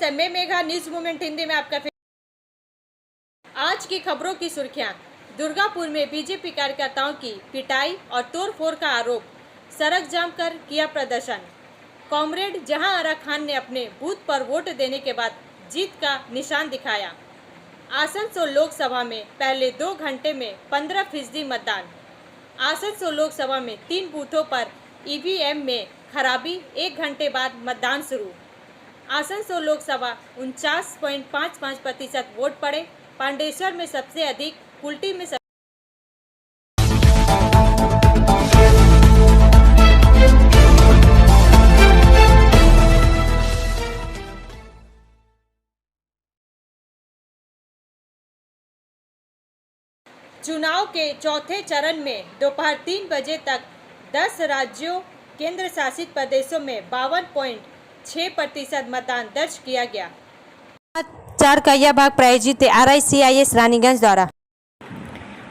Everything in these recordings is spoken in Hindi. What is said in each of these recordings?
नमस्ते, मैं मेघा, न्यूज मूवमेंट हिंदी में आपका आज की खबरों की सुर्खियां। दुर्गापुर में बीजेपी कार्यकर्ताओं की पिटाई और तोड़फोड़ का आरोप, सड़क जाम कर किया प्रदर्शन। कॉमरेड जहां आरा खान ने अपने बूथ पर वोट देने के बाद जीत का निशान दिखाया। आसनसोल लोकसभा में पहले 2 घंटे में 15% मतदान। आसनसोल लोकसभा में 3 बूथों पर ईवीएम में खराबी, 1 घंटे बाद मतदान शुरू। आसनसोल लोकसभा 49.55% वोट पड़े। पांडेश्वर में सबसे अधिक, कुल्टी में चुनाव के चौथे चरण में दोपहर 3 बजे तक 10 राज्यों केंद्र शासित प्रदेशों में 52.6% मतदान दर्ज किया गया। 4 का यह भाग प्रायोजित RICIS रानीगंज द्वारा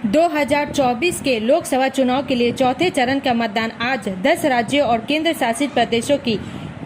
2024 के लोकसभा चुनाव के लिए चौथे चरण का मतदान आज 10 राज्यों और केंद्र शासित प्रदेशों की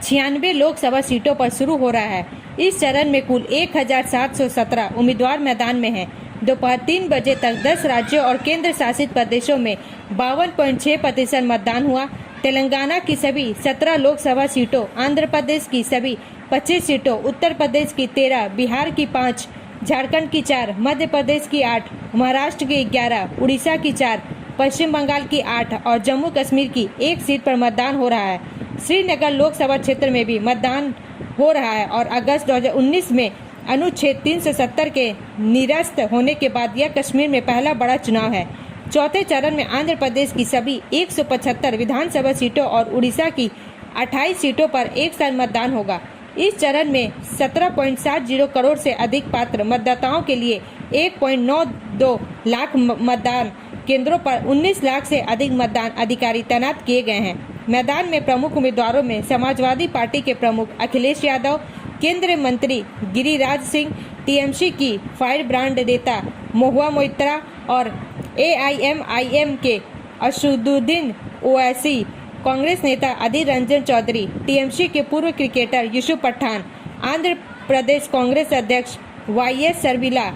96 लोकसभा सीटों पर शुरू हो रहा है। इस चरण में कुल 1717 उम्मीदवार मैदान में हैं। दोपहर 3 बजे तक 10 राज्यों और केंद्र शासित प्रदेशों में 52.6% मतदान हुआ। तेलंगाना की सभी 17 लोकसभा सीटों, आंध्र प्रदेश की सभी 25 सीटों, उत्तर प्रदेश की 13, बिहार की 5, झारखंड की 4, मध्य प्रदेश की 8, महाराष्ट्र की 11, उड़ीसा की 4, पश्चिम बंगाल की 8 और जम्मू कश्मीर की 1 सीट पर मतदान हो रहा है। श्रीनगर लोकसभा क्षेत्र में भी मतदान हो रहा है और अगस्त 2019 में अनुच्छेद 370 के निरस्त होने के बाद यह कश्मीर में पहला बड़ा चुनाव है। चौथे चरण में आंध्र प्रदेश की सभी 175 विधानसभा सीटों और उड़ीसा की 28 सीटों पर एक साथ मतदान होगा। इस चरण में 17.70 करोड़ से अधिक पात्र मतदाताओं के लिए 1.92 लाख मतदान केंद्रों पर 19 लाख से अधिक मतदान अधिकारी तैनात किए गए हैं। मैदान में प्रमुख उम्मीदवारों में समाजवादी पार्टी के प्रमुख अखिलेश यादव, केंद्रीय मंत्री गिरिराज सिंह, TMC की फायर ब्रांड नेता महुआ मोइत्रा और AIMIM के असदुद्दीन ओवैसी, कांग्रेस नेता अधीर रंजन चौधरी, TMC के पूर्व क्रिकेटर यूसुफ पठान, आंध्र प्रदेश कांग्रेस अध्यक्ष YS सरबिला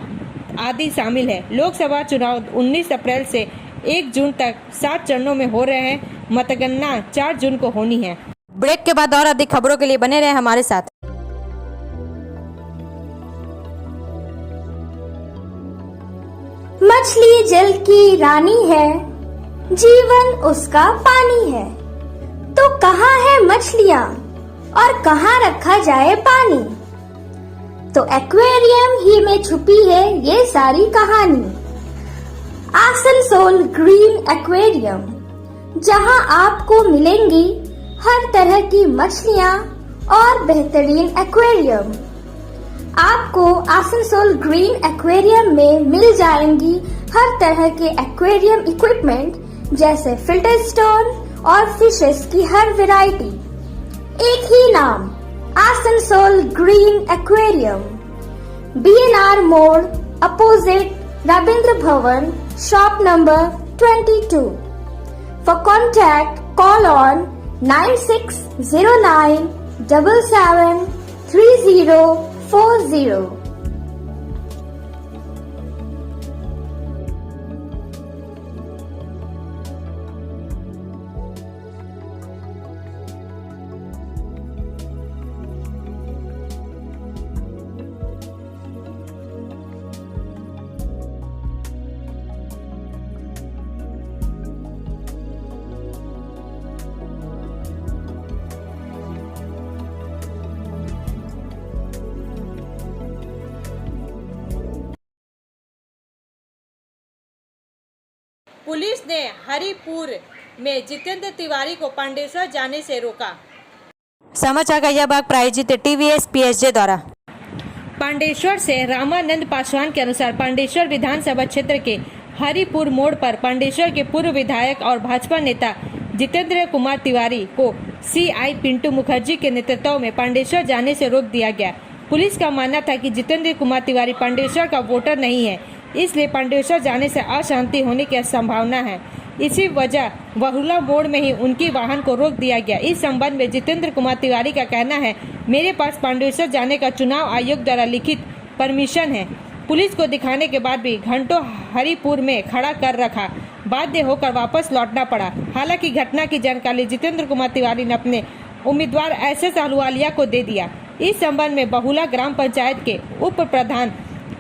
आदि शामिल है। लोकसभा चुनाव 19 अप्रैल से 1 जून तक 7 चरणों में हो रहे हैं। मतगणना 4 जून को होनी है। ब्रेक के बाद और अधिक खबरों के लिए बने रहे हमारे साथ। मछली जल की रानी है, जीवन उसका पानी है। तो कहाँ है मछलियाँ और कहाँ रखा जाए पानी? तो एक्वेरियम ही में छुपी है ये सारी कहानी। आसनसोल ग्रीन एक्वेरियम, जहाँ आपको मिलेंगी हर तरह की मछलियाँ और बेहतरीन एक्वेरियम। आपको आसनसोल ग्रीन एक्वेरियम में मिल जाएंगी हर तरह के एक्वेरियम इक्विपमेंट जैसे फिल्टर स्टोन और फिशेस की हर वैरायटी। एक ही नाम, आसनसोल ग्रीन एक्वेरियम। BNR मोड़ opposite Ravindra Bhavan, shop number 22। For contact call on 9609 77 3040। Police ने हरिपुर में जितेंद्र तिवारी को पांडेश्वर जाने से रोका। समाचार का यह भाग प्रायोजित TVS PSJ द्वारा पांडेश्वर से रामानंद पासवान के अनुसार पांडेश्वर विधानसभा क्षेत्र के हरिपुर मोड़ पर पांडेश्वर के पूर्व विधायक और भाजपा नेता जितेंद्र कुमार तिवारी को CI पिंटू मुखर्जी के नेतृत्व में पांडेश्वर जाने से रोक दिया गया। पुलिस का मानना था कि जितेंद्र कुमार तिवारी पांडेश्वर का वोटर नहीं है, इसलिए पांडेश्वर जाने से अशांति होने की संभावना है। इसी वजह बहुला मोड़ में ही उनकी वाहन को रोक दिया गया। इस संबंध में जितेंद्र कुमार तिवारी का कहना है, मेरे पास पांडेसर जाने का चुनाव आयोग द्वारा लिखित परमिशन है। पुलिस को दिखाने के बाद भी घंटों हरिपुर में खड़ा कर रखा, बाध्य होकर वापस लौटना पड़ा। हालांकि घटना की जानकारी जितेंद्र कुमार तिवारी ने अपने उम्मीदवार एसएस अहलुवालिया को दे दिया। इस संबंध में बहुला ग्राम पंचायत के उप प्रधान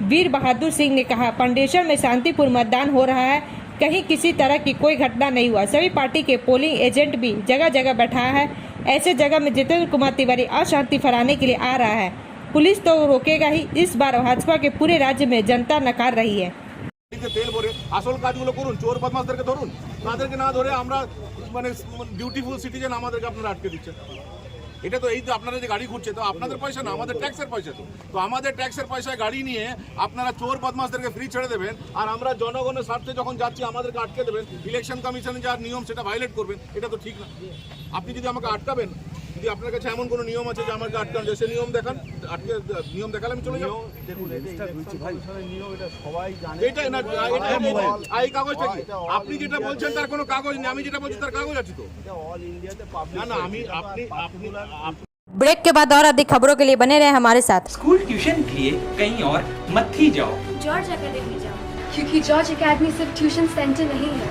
वीर बहादुर सिंह ने कहा, पांडेसर में शांतिपूर्ण मतदान हो रहा है, कहीं किसी तरह की कोई घटना नहीं हुआ। सभी पार्टी के पोलिंग एजेंट भी जगह जगह बैठा है। ऐसे जगह में जितेंद्र कुमार तिवारी अशांति फैलाने के लिए आ रहा है। पुलिस तो रोकेगा ही। इस बार भाजपा के पूरे राज्य में जनता नकार रही है। তেল ভরে আসল কাজগুলো করুন, চোর বদমাশদেরকে ধরুন, তাদেরকে না ধরে আমরা মানে ডিউটিফুল সিটিজেন আমাদেরকে আপনারা আটকে দিচ্ছেন। এটা তো এই তো আপনারা যে গাড়ি ঘুরছে তো আপনাদের পয়সা না, আমাদের ট্যাক্সের পয়সা। তো আমাদের ট্যাক্সের পয়সায় গাড়ি নিয়ে আপনারা চোর বদমাশদেরকে ফ্রি ছেড়ে দেবেন, আর আমরা জনগণের স্বার্থে যখন যাচ্ছি আমাদেরকে আটকে দেবেন। ইলেকশন কমিশনের যা নিয়ম সেটা ভায়োলেট করবেন, এটা তো ঠিক না। আপনি যদি আমাকে আটকাবেন, যদি আপনার কাছে এমন কোনো নিয়ম আছে যে আমাকে আটকান, যে সে নিয়ম দেখান, আটকে নিয়ম দেখালে আমি চলে যাবো। দেখুন এটা না, এই কাগজটা কি আপনি যেটা বলছেন তার কোনো কাগজ নেই, আমি যেটা বলছি তার কাগজ আছে তো। না না আমি আপনি আপনি ब्रेक के बाद और अधिक खबरों के लिए बने रहे हमारे साथ। स्कूल ट्यूशन के लिए कहीं और मत ही जाओ, जॉर्ज एकेडमी जाओ, क्योंकि जॉर्ज एकेडमी सिर्फ ट्यूशन सेंटर नहीं है।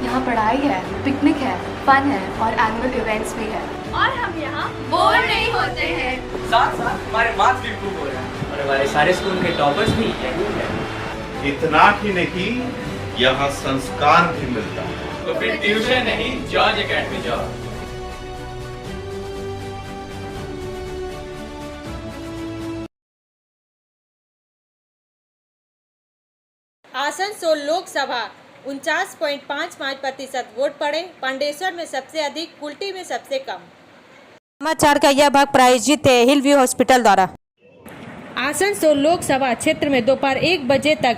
यहाँ पढ़ाई है, पिकनिक है, फन है और एनुअल इवेंट्स भी है। और हम यहाँ बोर नहीं होते हैं। साथ साथ हमारे मार्क्स भी इम्प्रूव हो रहे हैं और हमारे सारे स्कूल के टॉपर्स भी यही है। इतना ही नहीं, यहाँ संस्कार भी मिलता है। तो फिर ट्यूशन नहीं, जॉर्ज एकेडमी जाओ। आसनसोल लोकसभा 49.55% वोट पड़े। पांडेसर में सबसे अधिक, कुल्टी में सबसे कम। समाचार का यह भाग प्रायोजित है हिल व्यू हॉस्पिटल द्वारा। आसनसोल लोकसभा क्षेत्र में दोपहर 1 बजे तक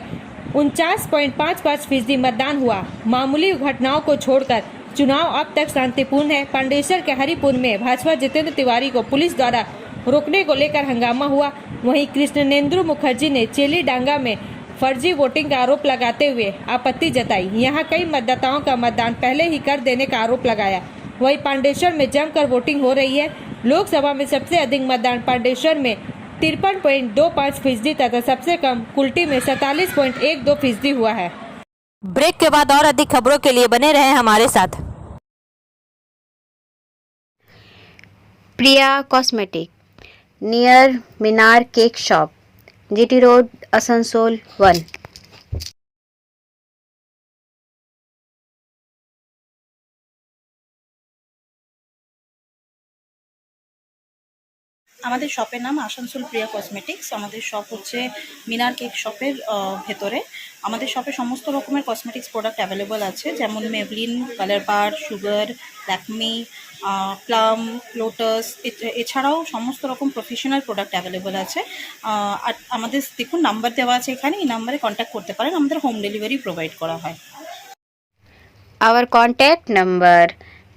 49.55% मतदान हुआ। मामूली घटनाओं को छोड़कर चुनाव अब तक शांतिपूर्ण है। पांडेसर के हरिपुर में भाजपा जितेंद्र तिवारी को पुलिस द्वारा रोकने को लेकर हंगामा हुआ। वहीं कृष्णेंद्र मुखर्जी ने चेली डांगा में फर्जी वोटिंग का आरोप लगाते हुए आपत्ति जताई। यहां कई मतदाताओं का मतदान पहले ही कर देने का आरोप लगाया। वहीं पांडेसर में जमकर वोटिंग हो रही है। लोकसभा में सबसे अधिक मतदान पांडेसर में 53.25% तथा सबसे कम कुल्टी में 47.12% हुआ है। ब्रेक के बाद और अधिक खबरों के लिए बने रहे हमारे साथ। Priya cosmetic near Minar cake shop, GT road, Asansol 1। আমাদের শপের নাম আসানসোল প্রিয়া কসমেটিক্স। আমাদের শপ হচ্ছে মিনার কেক শপের ভেতরে। আমাদের শপে সমস্ত রকমের কসমেটিক্স প্রোডাক্ট অ্যাভেলেবল আছে, যেমন মেবলিন, কালার বার, সুগার, ল্যাকমি, প্লাম, লোটাস, এছাড়াও সমস্ত রকম প্রফেশনাল প্রোডাক্ট অ্যাভেলেবল আছে। আর আমাদের দেখুন নাম্বার দেওয়া আছে এখানে, এই নাম্বারে কন্ট্যাক্ট করতে পারেন। আমাদের হোম ডেলিভারি প্রোভাইড করা হয়। Our contact number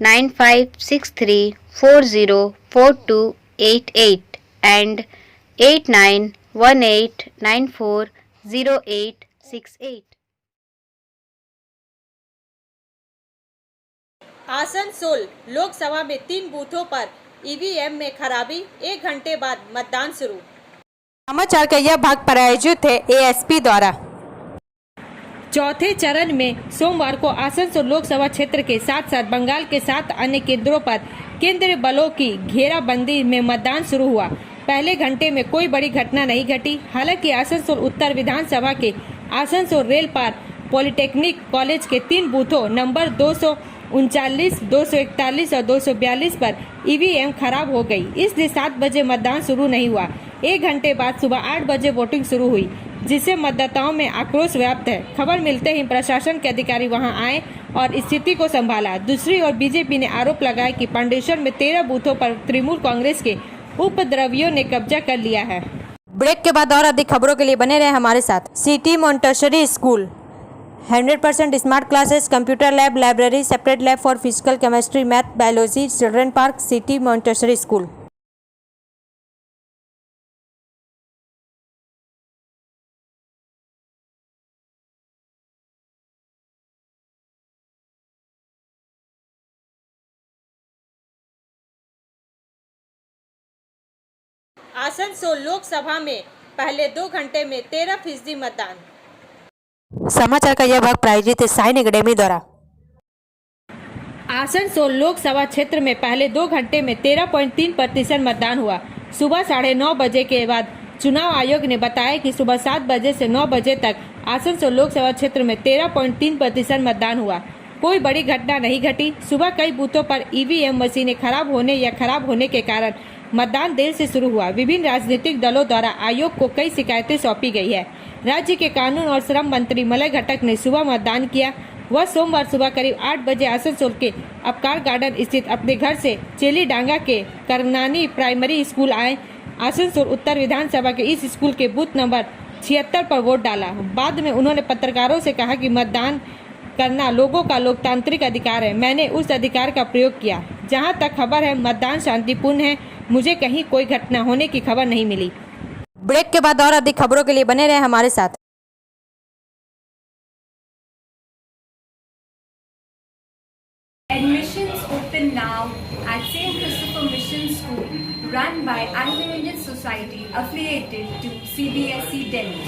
9563404288 and 8918940868। Asansol Lok Sabha में 3 बूथों पर ईवीएम में खराबी, 1 घंटे बाद मतदान शुरू। समाचार का यह भाग प्रायोजित है एएसपी द्वारा। चौथे चरण में सोमवार को आसनसोल लोकसभा क्षेत्र के साथ साथ बंगाल के 7 अन्य केंद्रों पर केंद्रीय बलों की घेराबंदी में मतदान शुरू हुआ। पहले घंटे में कोई बड़ी घटना नहीं घटी। हालांकि आसनसोल उत्तर विधानसभा के आसनसोल रेल पार पॉलिटेक्निक कॉलेज के 3 बूथों नंबर 239, 241 और 242 पर ईवीएम खराब हो गई, इसलिए 7 बजे मतदान शुरू नहीं हुआ। 1 घंटे बाद सुबह 8 बजे वोटिंग शुरू हुई, जिससे मतदाताओं में आक्रोश व्याप्त है। खबर मिलते ही प्रशासन के अधिकारी वहां आए और स्थिति को संभाला। दूसरी ओर बीजेपी ने आरोप लगाया कि पांडेसर में 13 बूथों पर तृणमूल कांग्रेस के उपद्रवियों ने कब्जा कर लिया है। ब्रेक के बाद और अधिक खबरों के लिए बने रहे हमारे साथ। City Montessori school 100% smart classes, computer lab, library, separate lab for physical, chemistry, math, biology, children park, city Montessori school. Asansol Lok Sabha में पहले 2 घंटे में 13% मतदान। समाचार का यह भाग प्रायोजित है साइन एकेडमी द्वारा। आसनसोल लोकसभा क्षेत्र में पहले 2 घंटे में 13.3% मतदान हुआ। सुबह 9:30 बजे के बाद चुनाव आयोग ने बताया कि सुबह 7 बजे से 9 बजे तक आसनसोल लोकसभा क्षेत्र में 13.3% मतदान हुआ। कोई बड़ी घटना नहीं घटी। सुबह कई बूथों पर ईवीएम मशीनें खराब होने या खराब होने के कारण मतदान देर से शुरू हुआ। विभिन्न राजनीतिक दलों द्वारा आयोग को कई शिकायतें सौंपी गई है। राज्य के कानून और श्रम मंत्री मलय घटक ने सुबह मतदान किया। वह सोमवार सुबह करीब 8 बजे आसनसोल के अपकार गार्डन स्थित अपने घर से चेलीडांगा के करनानी प्राइमरी स्कूल आए। आसनसोल उत्तर विधानसभा के इस स्कूल के बूथ नंबर 76 पर वोट डाला। बाद में उन्होंने पत्रकारों से कहा कि मतदान करना लोगों का लोकतांत्रिक अधिकार है। मैंने उस अधिकार का प्रयोग किया। जहां तक खबर है मतदान शांतिपूर्ण है। मुझे कहीं कोई घटना होने की खबर नहीं मिली। ब्रेक के बाद और अधिक खबरों के लिए बने रहे हमारे साथ। Admissions open now at St. Christopher Mission School, run by Anglo-Indian Society affiliated to CBSE Delhi.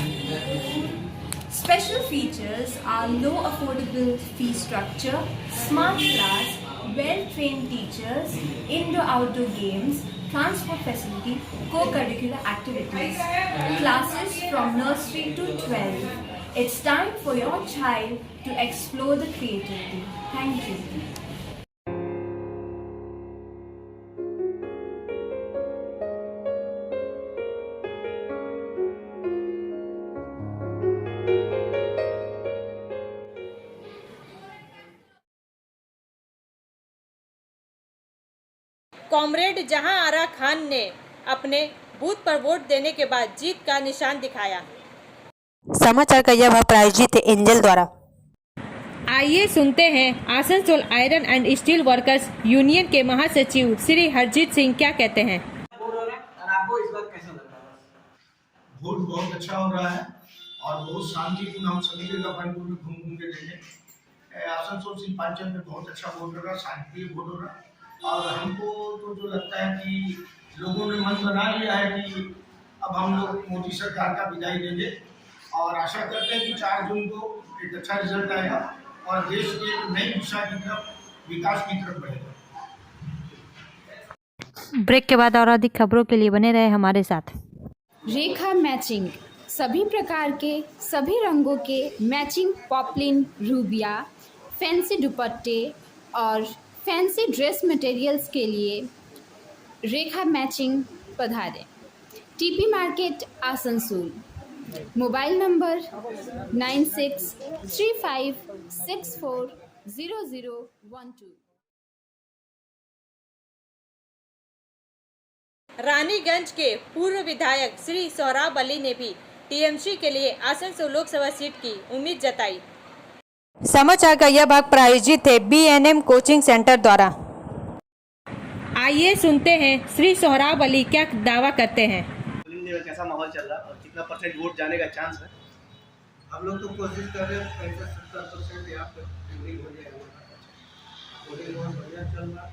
Special features are low affordable fee structure, smart class, well-trained teachers, indoor-outdoor games, transport facility, co-curricular activities, classes from nursery to 12. It's time for your child to explore the creativity. Thank you. Comrade जहां आरा खान ने अपने बूथ पर वोट देने के बाद जीत का निशान दिखाया। समाचार का यह भाग प्रायोजित है एंजल द्वारा। आइए सुनते हैं Asansol iron and steel workers union के महासचिव श्री हरजीत सिंह क्या कहते हैं। वोट बहुत अच्छा हो रहा है और बहुत शांतिपूर्ण, हम सभी जगह पंचपुर में घूम घूम के देखे। आसनसोल सिंह पंचायत में बहुत अच्छा वोट हो रहा है, शांतिप्रिय वोट हो रहा है। और हमको तो जो लगता है कि लोगों ने मन बना लिया है कि अब हम लोग मोदी सरकार का विदाई देंगे और आशा करते हैं कि 4 जून को एक अच्छा रिजल्ट आएगा और देश के नई दिशा की तरफ, विकास की तरफ बढ़ेगा। ब्रेक के बाद और अधिक खबरों के लिए बने रहे हमारे साथ। रेखा मैचिंग, सभी प्रकार के सभी रंगों के मैचिंग पॉपलिन, रूबिया, फैंसी दुपट्टे और फैंसी ड्रेस मटेरियल्स के लिए रेखा मैचिंग पधारें। TP market Asansol. Mobile number 9635640012। Raniganj के पूर्व विधायक श्री सोहराब अली ने भी टीएमसी के लिए आसनसोल लोकसभा सीट की उम्मीद जताई। समाचार का यह भाग प्रायोजित है BNM कोचिंग सेंटर द्वारा। आइए सुनते हैं श्री सोहराब अली क्या दावा करते हैं। कैसा माहौल चल रहा है और कितना परसेंट वोट जाने का चांस है? हम लोग तो कोशिश कर रहे हैं 65-70% यहाँ पे पोलिंग हो जाएगा। पोलिंग बहुत बढ़िया चल रहा है।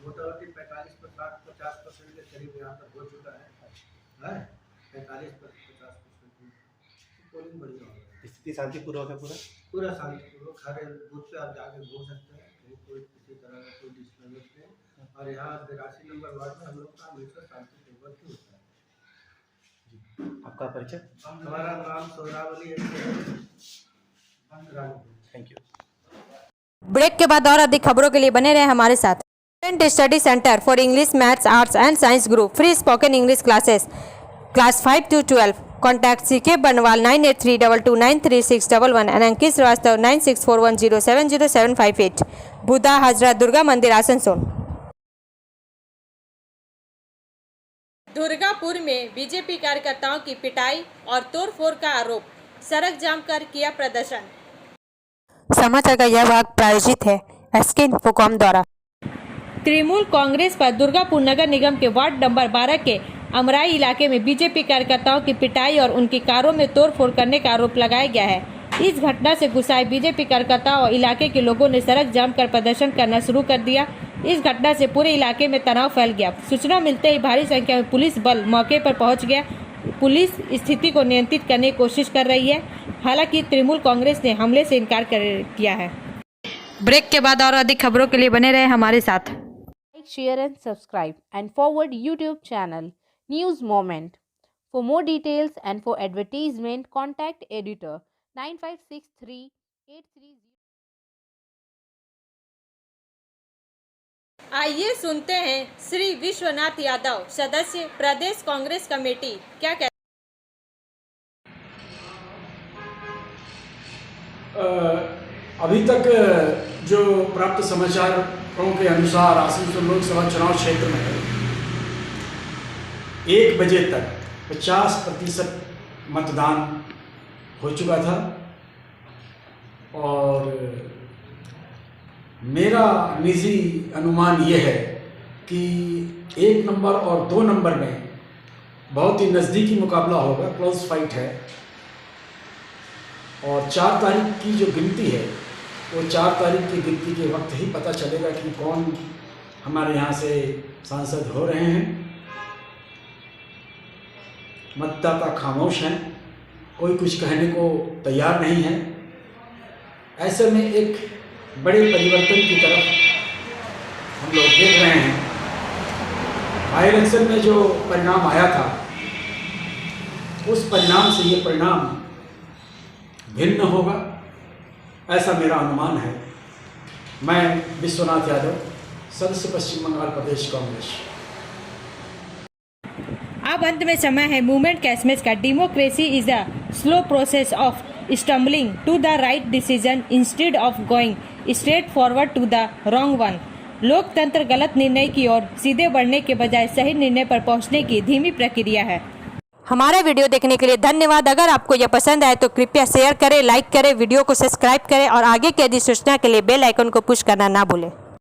मोटामोटी 45-50% के करीब यहाँ तक हो चुका है। 45-50% पोलिंग बढ़िया हो रहा है। स्थिति शांतिपूर्वक है पूरा शांतिपूर्वक। हर बूथ पे आप जाके घूम सकते हैं, कोई किसी तरह का कोई डिस्टर्बेंस नहीं। और यहाँ 82 नंबर वार्ड में हम लोग का हमेशा शांतिपूर्वक ही होता है। आपका परिचय? हमारा नाम सोहराब अली है। Thank you. ब्रेक के बाद और अधिक खबरों के लिए बने रहे हमारे साथ। Study centre for English, maths, arts and science group, free spoken English classes, class 5 to 12। Contact CK बनवाल 9832293611 एंड अंकित श्रीवास्तव 9641070758। बुधा हजरत दुर्गा मंदिर आसनसोल। दुर्गापुर में बीजेपी कार्यकर्ताओं की पिटाई और तोड़फोड़ का आरोप, सड़क जाम कर किया प्रदर्शन। समाचार का यह भाग प्रायोजित है SK इन्फोकॉम द्वारा। तृणमूल कांग्रेस पर दुर्गापुर नगर निगम के वार्ड नंबर 12 के अमराई इलाके में बीजेपी कार्यकर्ताओं की पिटाई और उनकी कारों में तोड़फोड़ करने का आरोप लगाया गया है। इस घटना से गुस्साए बीजेपी कार्यकर्ताओं और इलाके के लोगों ने सड़क जाम कर प्रदर्शन करना शुरू कर दिया। इस घटना से पूरे इलाके में तनाव फैल गया। सूचना मिलते ही भारी संख्या में पुलिस बल मौके पर पहुंच गया। पुलिस स्थिति को नियंत्रित करने की कोशिश कर रही है। हालांकि तृणमूल कांग्रेस ने हमले से इनकार किया है। ब्रेक के बाद और अधिक खबरों के लिए बने रहे हमारे साथ। Like, share and subscribe and forward YouTube channel News Moment. For more details and for advertisement, contact editor 956383. आइए सुनते हैं श्री विश्वनाथ यादव, सदस्य प्रदेश कांग्रेस कमेटी, क्या कहते अभी तक जो प्राप्त समाचारों के अनुसार आसनसोल लोकसभा चुनाव क्षेत्र में 1 बजे तक 50% मतदान हो चुका था और मेरा निजी अनुमान यह है कि 1 नंबर और 2 नंबर में बहुत ही नज़दीकी मुकाबला होगा, क्लोज फाइट है। और 4 तारीख की जो गिनती है वो 4 तारीख की गिनती के वक्त ही पता चलेगा कि कौन हमारे यहाँ से सांसद हो रहे हैं। मतदाता खामोश हैं, कोई कुछ कहने को तैयार नहीं है। ऐसे में एक बड़े परिवर्तन की तरफ हम लोग देख रहे हैं। बाई इलेक्शन में जो परिणाम आया था उस परिणाम से ये परिणाम भिन्न होगा, ऐसा मेरा अनुमान है। मैं विश्वनाथ यादव, सदस्य पश्चिम बंगाल प्रदेश कांग्रेस। अब अंत में समय है मूवमेंट का एसएमएस का। Democracy is a slow process of stumbling to the right decision instead of going straight forward to the wrong one. लोकतंत्र गलत निर्णय की ओर सीधे बढ़ने के बजाय सही निर्णय पर पहुंचने की धीमी प्रक्रिया है। हमारे वीडियो देखने के लिए धन्यवाद। अगर आपको यह पसंद आए तो कृपया शेयर करें, लाइक करें, वीडियो को सब्सक्राइब करें और आगे की अधिक सूचना के लिए बेल आइकन को पुश करना ना भूलें।